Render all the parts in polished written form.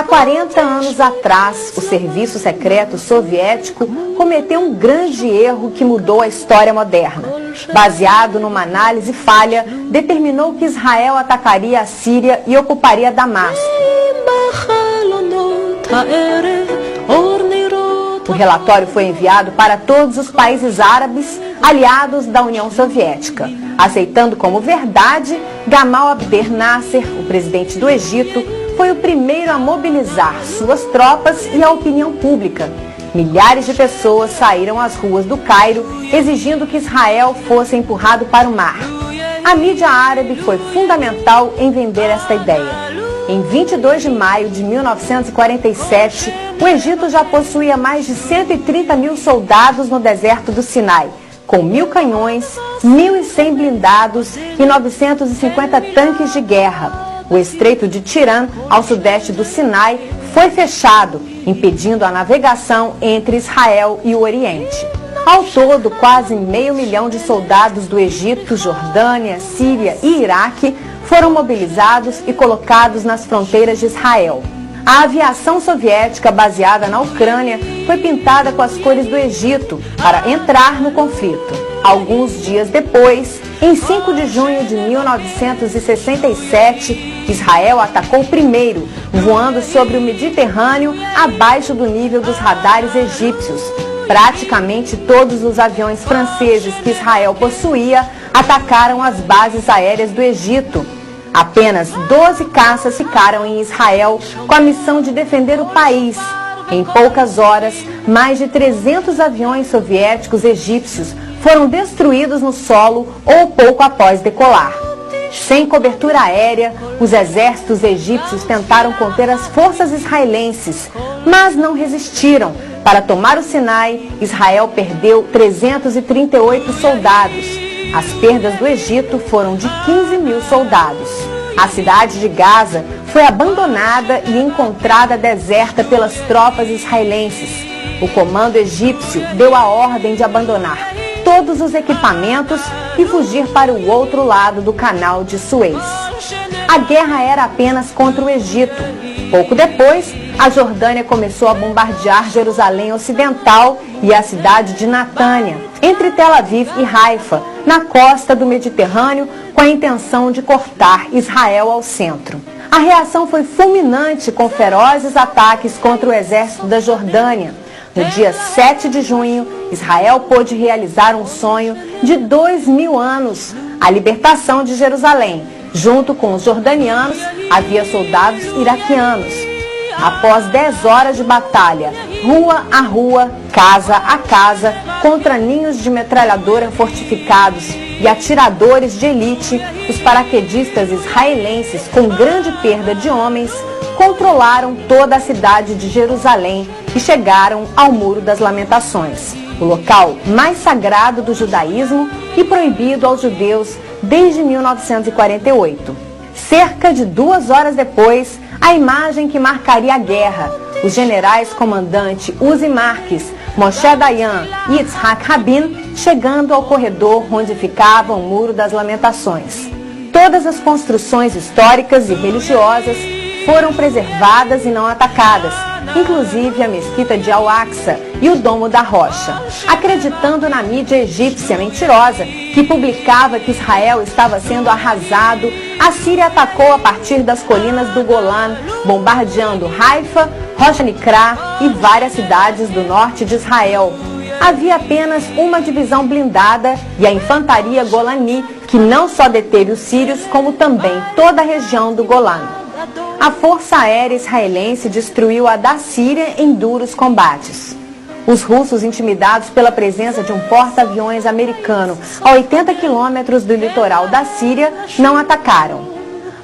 Há 40 anos atrás, o serviço secreto soviético cometeu um grande erro que mudou a história moderna. Baseado numa análise falha, determinou que Israel atacaria a Síria e ocuparia Damasco. O relatório foi enviado para todos os países árabes aliados da União Soviética. Aceitando como verdade, Gamal Abdel Nasser, o presidente do Egito, foi o primeiro a mobilizar suas tropas e a opinião pública. Milhares de pessoas saíram às ruas do Cairo exigindo que Israel fosse empurrado para o mar. A mídia árabe foi fundamental em vender esta ideia. Em 22 de maio de 1947, o Egito já possuía mais de 130 mil soldados no deserto do Sinai, com 1.000 canhões, 1.100 blindados e 950 tanques de guerra. O estreito de Tirã, ao sudeste do Sinai, foi fechado, impedindo a navegação entre Israel e o Oriente. Ao todo, quase 500 mil de soldados do Egito, Jordânia, Síria e Iraque foram mobilizados e colocados nas fronteiras de Israel. A aviação soviética baseada na Ucrânia foi pintada com as cores do Egito para entrar no conflito. Alguns dias depois, em 5 de junho de 1967, Israel atacou primeiro, voando sobre o Mediterrâneo abaixo do nível dos radares egípcios. Praticamente todos os aviões franceses que Israel possuía atacaram as bases aéreas do Egito. Apenas 12 caças ficaram em Israel com a missão de defender o país. Em poucas horas, mais de 300 aviões soviéticos egípcios foram destruídos no solo ou pouco após decolar. Sem cobertura aérea, os exércitos egípcios tentaram conter as forças israelenses, mas não resistiram. Para tomar o Sinai, Israel perdeu 338 soldados. As perdas do Egito foram de 15 mil soldados. A cidade de Gaza foi abandonada e encontrada deserta pelas tropas israelenses. O comando egípcio deu a ordem de abandonar todos os equipamentos e fugir para o outro lado do canal de Suez. A guerra era apenas contra o Egito. Pouco depois, a Jordânia começou a bombardear Jerusalém Ocidental e a cidade de Natânia, entre Tel Aviv e Haifa, na costa do Mediterrâneo, com a intenção de cortar Israel ao centro. A reação foi fulminante, com ferozes ataques contra o exército da Jordânia. No dia 7 de junho, Israel pôde realizar um sonho de 2000 anos, a libertação de Jerusalém. Junto com os jordanianos, havia soldados iraquianos. Após 10 horas de batalha, rua a rua, casa a casa, contra ninhos de metralhadora fortificados e atiradores de elite, os paraquedistas israelenses, com grande perda de homens, controlaram toda a cidade de Jerusalém e chegaram ao Muro das Lamentações, o local mais sagrado do judaísmo e proibido aos judeus desde 1948. Cerca de 2 horas depois, a imagem que marcaria a guerra, os generais comandante Uzi Marques, Moshe Dayan e Yitzhak Rabin chegando ao corredor onde ficava o Muro das Lamentações. Todas as construções históricas e religiosas foram preservadas e não atacadas, inclusive a mesquita de Al-Aqsa e o Domo da Rocha. Acreditando na mídia egípcia mentirosa, que publicava que Israel estava sendo arrasado, a Síria atacou a partir das colinas do Golã, bombardeando Haifa, Rosh Nikra e várias cidades do norte de Israel. Havia apenas uma divisão blindada e a infantaria Golani, que não só deteve os sírios, como também toda a região do Golã. A Força Aérea Israelense destruiu a da Síria em duros combates. Os russos, intimidados pela presença de um porta-aviões americano a 80 quilômetros do litoral da Síria, não atacaram.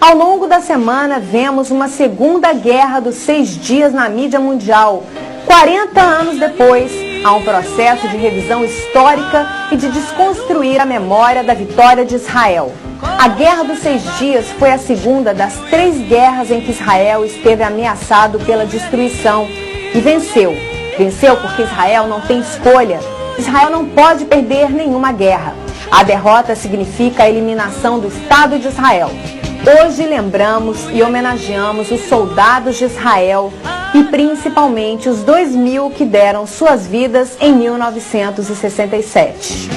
Ao longo da semana, vemos uma segunda guerra dos 6 dias na mídia mundial. 40 anos depois, há um processo de revisão histórica e de desconstruir a memória da vitória de Israel. A Guerra dos 6 Dias foi a segunda das 3 guerras em que Israel esteve ameaçado pela destruição e venceu. Venceu porque Israel não tem escolha. Israel não pode perder nenhuma guerra. A derrota significa a eliminação do Estado de Israel. Hoje lembramos e homenageamos os soldados de Israel e principalmente os 2.000 que deram suas vidas em 1967.